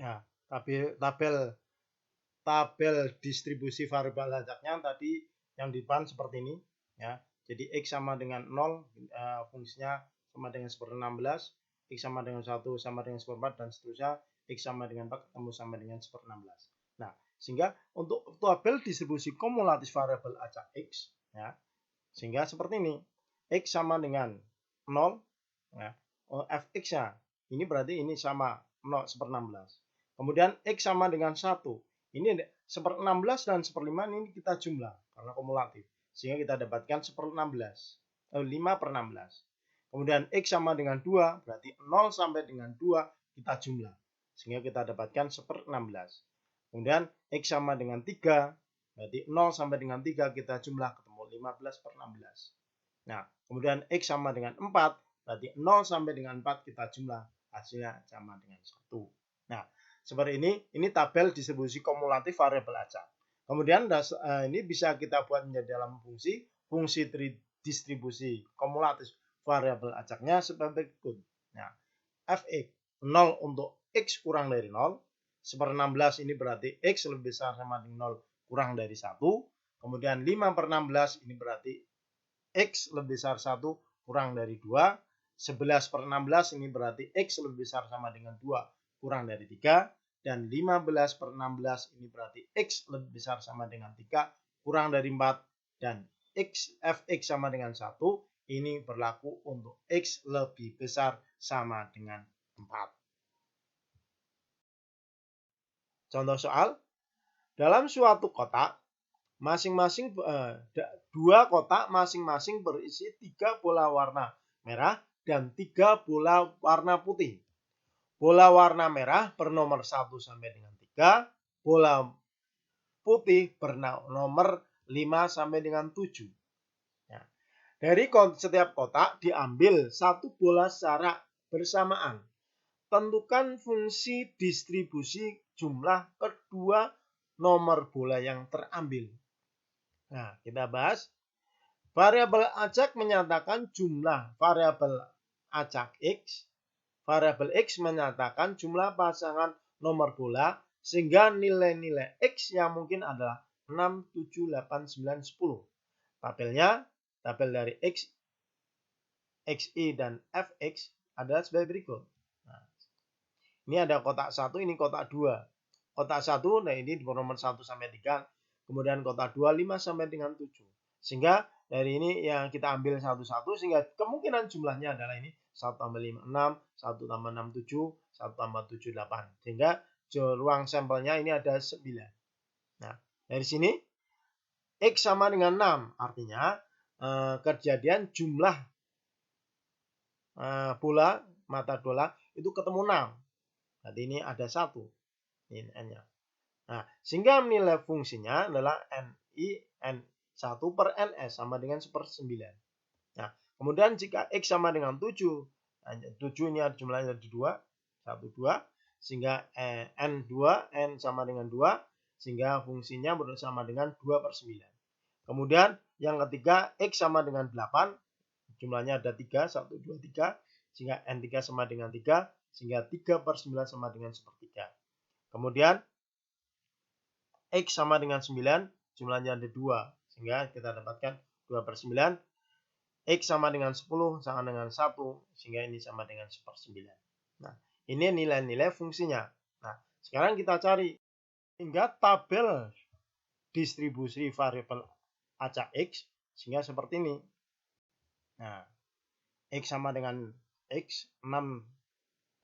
Nah, tabel distribusi variabel acaknya tadi yang di depan seperti ini ya. Jadi X sama dengan 0, fungsinya sama dengan 1/16, X sama dengan 1 sama dengan 1/4 dan seterusnya, X sama dengan 4 ketemu sama dengan 1/16. Nah, sehingga untuk tabel distribusi kumulatif variabel acak X ya, sehingga seperti ini. X sama dengan 0 ya. Fx-nya ini berarti ini sama 0 1/16. Kemudian X sama dengan 1. Ini 1/16 dan 1/5 ini kita jumlah karena kumulatif. Sehingga kita dapatkan 1/16. 5/16. Kemudian X sama dengan 2, berarti 0 sampai dengan 2 kita jumlah. Sehingga kita dapatkan 1/16. Kemudian X sama dengan 3, berarti 0 sampai dengan 3 kita jumlah ketemu 15/16. Nah, kemudian X sama dengan 4, berarti 0 sampai dengan 4 kita jumlah, hasilnya sama dengan 1. Nah, seperti ini tabel distribusi kumulatif variabel acak. Kemudian ini bisa kita buat menjadi dalam fungsi distribusi kumulatif variabel acaknya sebagai berikut. Nah, Fx 0 untuk X kurang dari 0, 1/16 ini berarti X lebih besar sama dengan 0 kurang dari 1, kemudian 5/16 ini berarti X lebih besar 1 kurang dari 2, 11/16 ini berarti X lebih besar sama dengan 2 kurang dari 3, dan 15/16 ini berarti X lebih besar sama dengan 3 kurang dari 4, dan Fx sama dengan 1 ini berlaku untuk X lebih besar sama dengan 4. Contoh soal, dalam suatu kotak, masing-masing dua kotak masing-masing berisi 3 bola warna merah dan 3 bola warna putih. Bola warna merah bernomor 1 sampai dengan 3, bola putih bernomor 5 sampai dengan 7. Ya. Dari setiap kotak diambil satu bola secara bersamaan. Tentukan fungsi distribusi jumlah kedua nomor bola yang terambil. Nah, kita bahas. Variabel acak menyatakan jumlah variabel acak X. Variabel X menyatakan jumlah pasangan nomor bola sehingga nilai-nilai X yang mungkin adalah 6, 7, 8, 9, 10. Tabel dari X, XY, dan Fx adalah sebagai berikut. Nah, ini ada kotak 1, ini kotak 2. Kotak 1, nah ini nomor 1 sampai 3. Kemudian kotak 2, 5 sampai dengan 7. Sehingga dari ini yang kita ambil satu-satu sehingga kemungkinan jumlahnya adalah ini 1 tambah 5, 6, 1 tambah 6, 7, 1 tambah 7, 8. Sehingga ruang sampelnya ini ada 9. Nah, dari sini X sama dengan 6. Artinya kejadian jumlah bola, mata bola itu ketemu 6. Berarti ini ada 1. Ini N-nya. Nah, sehingga nilai fungsinya adalah N1 per NS sama dengan 1/9. Nah, kemudian jika X sama dengan 7, 7 ini jumlahnya ada 2, 1, 2, sehingga N2, N sama dengan 2, sehingga fungsinya bersama dengan 2/9. Kemudian yang ketiga, X sama dengan 8, jumlahnya ada 3, 1, 2, 3, sehingga N3 sama dengan 3, sehingga 3/9 sama dengan 1/3. Kemudian X sama dengan 9, jumlahnya ada 2, sehingga kita dapatkan 2/9. X sama dengan 10 sama dengan 1, sehingga ini sama dengan 1/9. Nah, ini nilai-nilai fungsinya. Nah, sekarang kita cari hingga tabel distribusi variabel acak X, sehingga seperti ini. Nah, X sama dengan X, 6,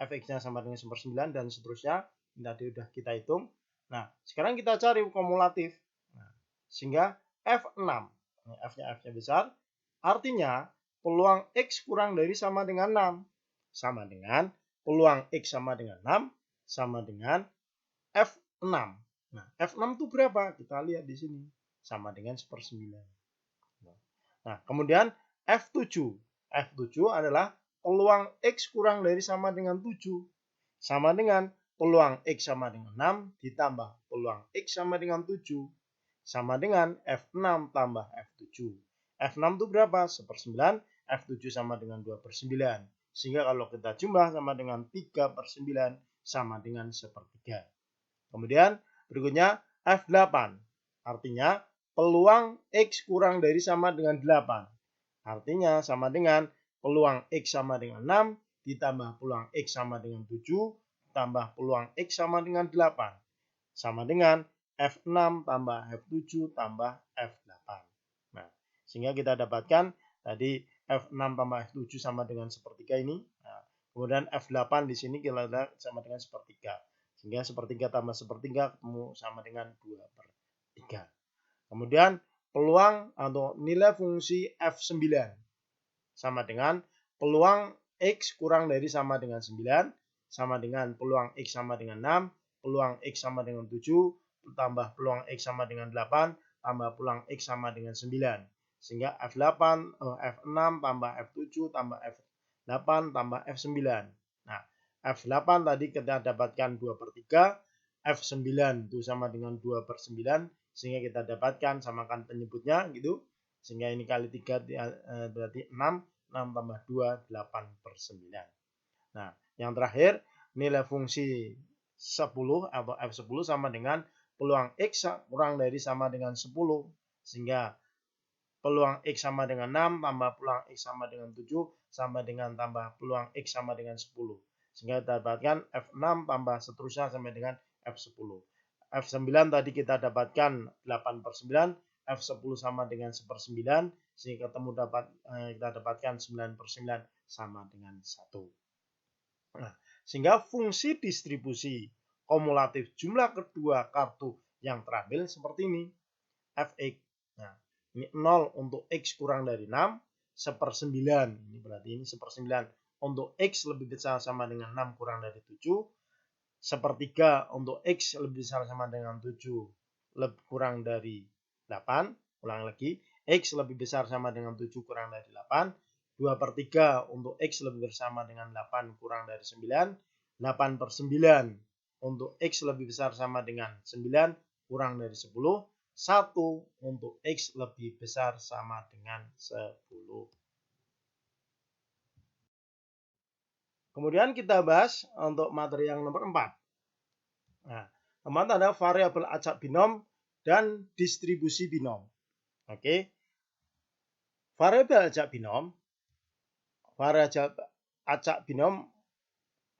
Fx-nya sama dengan 1/9 dan seterusnya. Ini tadi sudah kita hitung. Nah, sekarang kita cari kumulatif. Nah, sehingga F6. F-nya besar. Artinya, peluang X kurang dari sama dengan 6. Sama dengan peluang X sama dengan 6 sama dengan F6. Nah, F6 itu berapa? Kita lihat di sini. Sama dengan 1/9. Nah, kemudian F7. F7 adalah peluang X kurang dari sama dengan 7. Sama dengan peluang X sama dengan 6 ditambah peluang X sama dengan 7. Sama dengan F6 tambah F7. F6 itu berapa? 1/9. F7 sama dengan 2/9. Sehingga kalau kita jumlah sama dengan 3/9. sama dengan sepertiga. Kemudian berikutnya F8. Artinya peluang X kurang dari sama dengan 8. Artinya sama dengan peluang X sama dengan 6 ditambah peluang X sama dengan 7 tambah peluang X sama dengan 8. Sama dengan F6 tambah F7 tambah F8. Nah, sehingga kita dapatkan tadi F6 tambah F7 sama dengan sepertiga ini. Nah, kemudian F8 di sini kita lihat sama dengan sepertiga. Sehingga sepertiga tambah sepertiga ketemu sama dengan 2/3. Kemudian peluang atau nilai fungsi F9 sama dengan peluang X kurang dari sama dengan 9 sama dengan peluang X sama dengan 6, peluang X sama dengan 7, tambah peluang X sama dengan 8, tambah peluang X sama dengan 9. Sehingga F6 tambah F7 tambah F8 tambah F9. Nah, F8 tadi kita dapatkan 2/3, F9 itu sama dengan 2/9, sehingga kita dapatkan samakan penyebutnya gitu. Sehingga ini kali 3 berarti 6, 6 tambah 2, 8/9. Nah, yang terakhir nilai fungsi 10 atau F10 sama dengan peluang X kurang dari sama dengan 10. Sehingga peluang X sama dengan 6 tambah peluang X sama dengan 7 sama dengan tambah peluang X sama dengan 10. Sehingga kita dapatkan F6 tambah seterusnya sampai dengan F10. F9 tadi kita dapatkan 8/9, F10 sama dengan 1/9, sehingga kita dapatkan 9/9 sama dengan 1. Nah, sehingga fungsi distribusi kumulatif jumlah kedua kartu yang terambil seperti ini. Fx. Nah, ini 0 untuk X kurang dari 6, 1/9. Ini berarti ini 1/9 untuk X lebih besar sama dengan 6 kurang dari 7. 1/3 untuk X lebih besar sama dengan 7 lebih kurang dari 8. Ulang lagi. X lebih besar sama dengan 7 kurang dari 8. 2/3 untuk X lebih bersama dengan 8 kurang dari 9. 8/9 untuk X lebih besar sama dengan 9 kurang dari 10. 1 untuk X lebih besar sama dengan 10. Kemudian kita bahas untuk materi yang nomor 4. Nah, teman-teman ada variabel acak binom dan distribusi binom. Oke. Variabel acak binom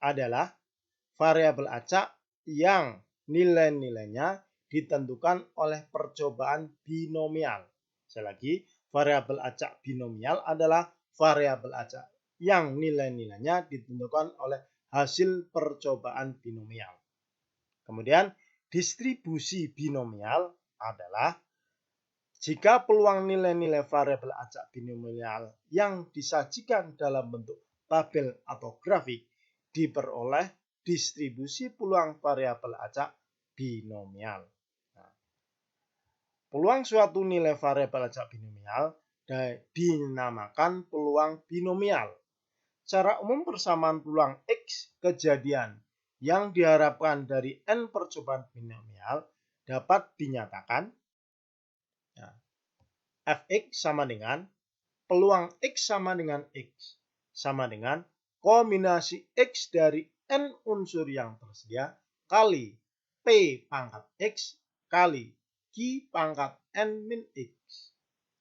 adalah variabel acak yang nilai-nilainya ditentukan oleh percobaan binomial. Sekali lagi, variabel acak binomial adalah variabel acak yang nilai-nilainya ditentukan oleh hasil percobaan binomial. Kemudian, distribusi binomial adalah jika peluang nilai-nilai variabel acak binomial yang disajikan dalam bentuk tabel atau grafik diperoleh distribusi peluang variabel acak binomial. Nah, peluang suatu nilai variabel acak binomial dinamakan peluang binomial. Secara umum persamaan peluang X kejadian yang diharapkan dari N percobaan binomial dapat dinyatakan Fx sama dengan peluang X sama dengan X sama dengan kombinasi X dari N unsur yang tersedia kali P pangkat X kali Q pangkat N min X.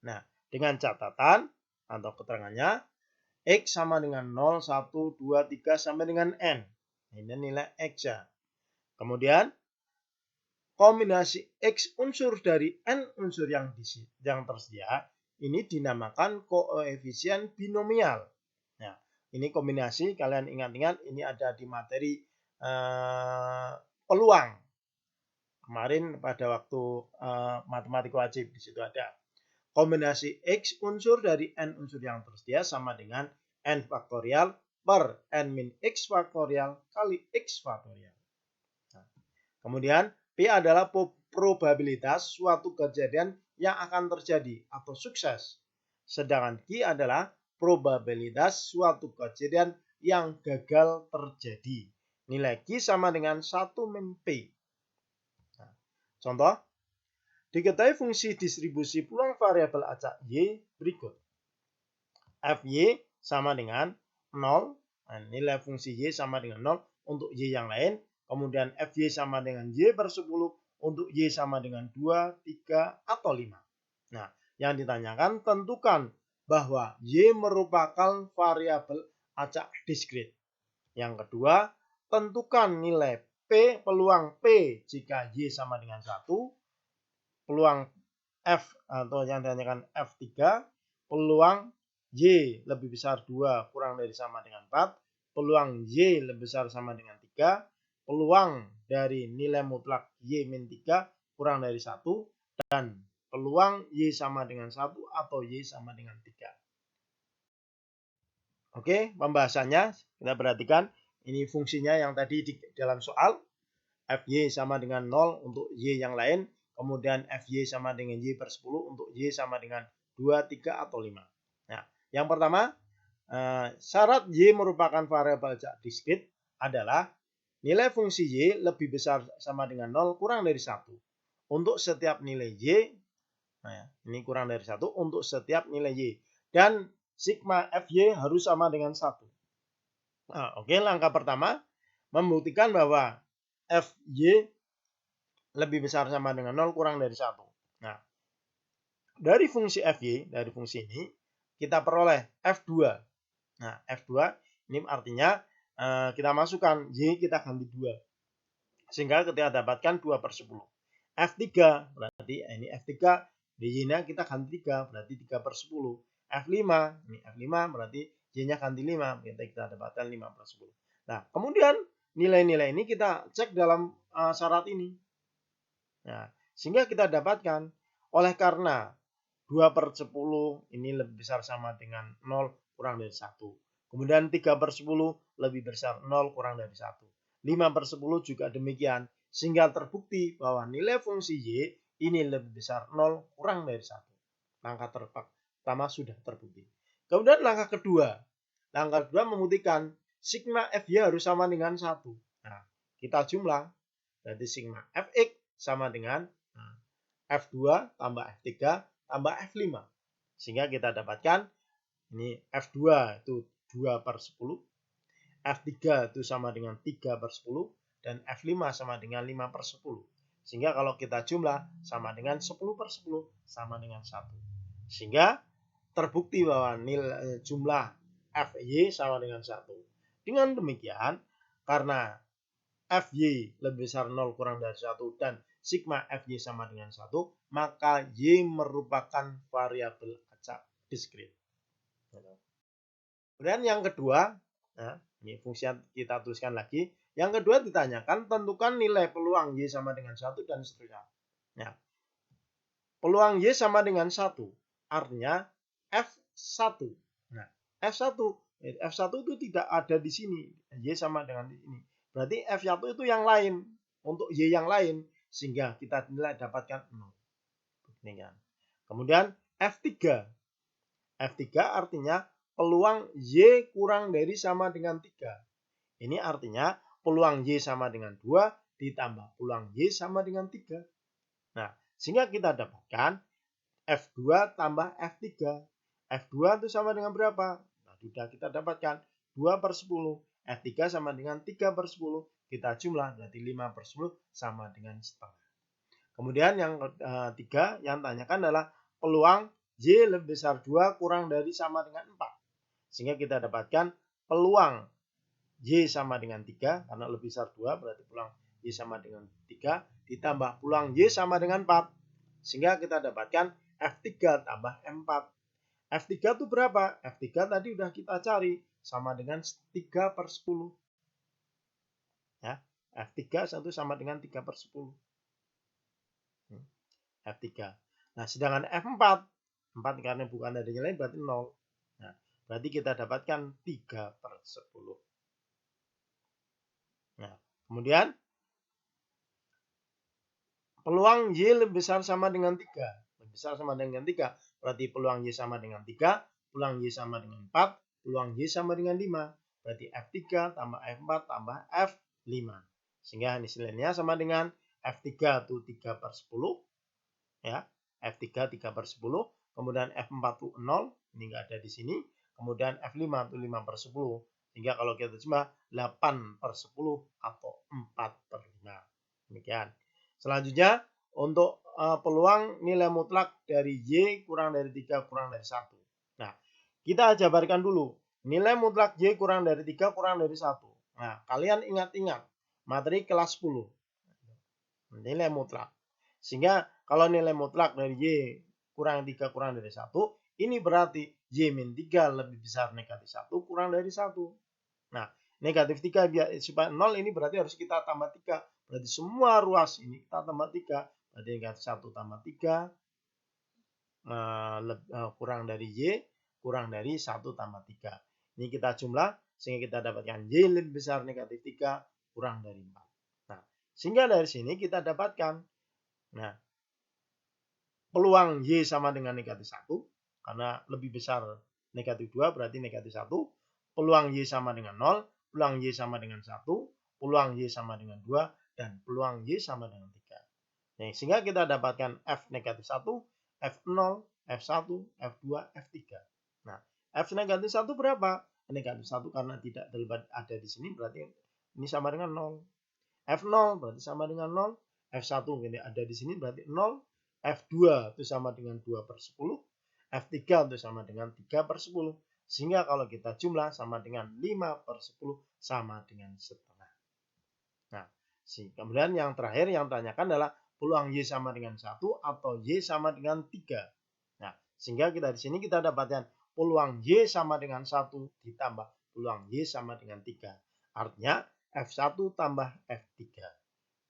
Nah, dengan catatan atau keterangannya X sama dengan 0, 1, 2, 3 sampai dengan N. Ini nilai X ya. Kemudian kombinasi X unsur dari N unsur yang tersedia ini dinamakan koefisien binomial. Nah, ini kombinasi, kalian ingat-ingat ini ada di materi peluang. Kemarin pada waktu matematika wajib di situ ada. Kombinasi X unsur dari N unsur yang tersedia sama dengan N faktorial per N min X faktorial kali X faktorial. Nah, kemudian P adalah probabilitas suatu kejadian yang akan terjadi atau sukses. Sedangkan Q adalah probabilitas suatu kejadian yang gagal terjadi. Nilai Q sama dengan 1 min P. Nah, contoh, diketahui fungsi distribusi peluang variabel acak Y berikut. Fy sama dengan 0. Nah, nilai fungsi Y sama dengan 0 untuk Y yang lain, kemudian FY sama dengan Y per 10 untuk Y sama dengan 2, 3, atau 5. Nah, yang ditanyakan tentukan bahwa Y merupakan variabel acak diskrit. Yang kedua, tentukan nilai P, peluang P jika Y sama dengan 1, peluang F atau yang ditanyakan F3, peluang Y lebih besar 2 kurang dari sama dengan 4, peluang Y lebih besar sama dengan 3, peluang dari nilai mutlak Y min 3 kurang dari 1, dan peluang Y sama dengan 1 atau Y sama dengan 3. Oke, pembahasannya kita perhatikan. Ini fungsinya yang tadi di dalam soal. FY sama dengan 0 untuk Y yang lain. Kemudian FY sama dengan Y per 10 untuk Y sama dengan 2, 3, atau 5. Nah, yang pertama, syarat Y merupakan variabel acak diskrit adalah nilai fungsi Y lebih besar sama dengan 0 kurang dari 1. Untuk setiap nilai Y, nah ini kurang dari 1 untuk setiap nilai Y. Dan sigma FY harus sama dengan 1. Nah, oke, langkah pertama membuktikan bahwa FY lebih besar sama dengan 0 kurang dari 1. Nah, dari fungsi FY, dari fungsi ini, kita peroleh F2. Nah, F2 ini artinya kita masukkan Y, kita ganti 2. Sehingga kita dapatkan 2 per 10. F3 berarti ini F3, di Y-nya kita ganti 3, berarti 3 per 10. F5, ini F5 berarti Y-nya ganti 5, kita dapatkan 5 per 10. Nah, kemudian nilai-nilai ini kita cek dalam syarat ini. Nah, sehingga kita dapatkan oleh karena 2 per 10 ini lebih besar sama dengan 0 kurang dari 1. Kemudian 3 per 10 lebih besar 0 kurang dari 1. 5 per 10 juga demikian. Sehingga terbukti bahwa nilai fungsi Y ini lebih besar 0 kurang dari 1. Langkah pertama sudah terbukti. Kemudian langkah kedua. Langkah kedua membuktikan sigma FY harus sama dengan 1. Nah, kita jumlah. Berarti sigma Fx sama dengan F2 tambah F3 tambah F5. Sehingga kita dapatkan ini F2 itu 2 per 10. F3 itu sama dengan 3 per 10. Dan F5 sama dengan 5 per 10. Sehingga kalau kita jumlah sama dengan 10 per 10 sama dengan 1. Sehingga terbukti bahwa nilai jumlah FY sama dengan 1. Dengan demikian, karena FY lebih besar 0 kurang dari 1 dan sigma FY sama dengan 1, maka Y merupakan variabel acak diskrit. Kemudian yang kedua, nah, ini fungsi yang kita tuliskan lagi. Yang kedua ditanyakan tentukan nilai peluang Y sama dengan 1 dan seterusnya. Nah, peluang Y sama dengan 1 artinya F1. Nah, F1 itu tidak ada di sini. Y sama dengan ini. Berarti F1 itu yang lain. Untuk Y yang lain. Sehingga kita nilai dapatkan 0. Kemudian F3. F3 artinya peluang Y kurang dari sama dengan 3. Ini artinya peluang Y sama dengan 2 ditambah peluang Y sama dengan 3. Nah, sehingga kita dapatkan F2 tambah F3. F2 itu sama dengan berapa? Nah, sudah kita dapatkan 2 per 10. F3 sama dengan 3 per 10. Kita jumlah, jadi 5 per 10 sama dengan setengah. Kemudian yang ketiga, yang tanyakan adalah peluang Y lebih besar 2 kurang dari sama dengan 4. Sehingga kita dapatkan peluang Y sama dengan 3, karena lebih besar 2, berarti peluang Y sama dengan 3, ditambah peluang Y sama dengan 4. Sehingga kita dapatkan F3 tambah M4. F3 itu berapa? F3 tadi udah kita cari, sama dengan 3 per 10. Ya, F3 itu sama dengan 3 per 10. F3. Nah, sedangkan F4, 4 karena bukan ada nilai berarti 0. Nah, berarti kita dapatkan 3 per 10. Nah, kemudian peluang Y lebih besar sama dengan 3. Lebih besar sama dengan 3. Berarti peluang Y sama dengan 3. Peluang Y sama dengan 4. Peluang Y sama dengan 5. Berarti F3 tambah F4 tambah F5. Sehingga hasilnya sama dengan F3 itu 3 per 10. Ya, F3 3 per 10. Kemudian F4 itu 0. Ini nggak ada di sini. Kemudian F5 itu 5 per 10. Sehingga kalau kita jumlah 8/10 atau 4/5. Demikian. Selanjutnya untuk peluang nilai mutlak dari Y kurang dari 3 kurang dari 1. Nah, kita jabarkan dulu. Nilai mutlak Y kurang dari 3 kurang dari 1. Nah, kalian ingat-ingat materi kelas 10. Nilai mutlak. Sehingga kalau nilai mutlak dari Y kurang 3 kurang dari 1, ini berarti Y min 3 lebih besar negatif 1 kurang dari 1. Nah, negatif 3 supaya 0 ini berarti harus kita tambah 3. Berarti semua ruas ini kita tambah 3. Berarti negatif 1 tambah 3 kurang dari Y kurang dari 1 tambah 3. Ini kita jumlah sehingga kita dapatkan Y lebih besar negatif 3 kurang dari 4. Nah, sehingga dari sini kita dapatkan nah, peluang Y sama dengan negatif 1 karena lebih besar negatif 2 berarti negatif 1. Peluang Y sama dengan 0, peluang Y sama dengan 1, peluang Y sama dengan 2, dan peluang Y sama dengan 3. Nah, sehingga kita dapatkan F negatif 1, F0, F1, F2, F3. Nah, F negatif 1 berapa? Negatif 1 karena tidak terlibat ada di sini berarti ini sama dengan 0. F0 berarti sama dengan 0. F1 ini ada di sini berarti 0. F2 itu sama dengan 2/10. F3 itu sama dengan 3/10. Sehingga kalau kita jumlah sama dengan 5/10 sama dengan setengah. Nah, kemudian yang terakhir yang ditanyakan adalah peluang Y sama dengan 1 atau Y sama dengan 3. Nah, sehingga kita di sini kita dapatkan peluang Y sama dengan 1 ditambah peluang Y sama dengan 3. Artinya F1 tambah F3.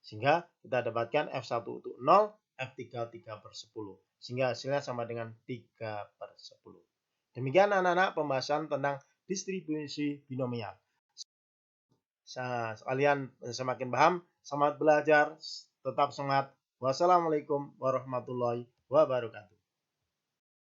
Sehingga kita dapatkan F1 itu 0, F3 3/10. Sehingga hasilnya sama dengan 3/10. Demikian anak-anak pembahasan tentang distribusi binomial. Kalian semakin paham, semangat belajar, tetap semangat. Wassalamualaikum warahmatullahi wabarakatuh.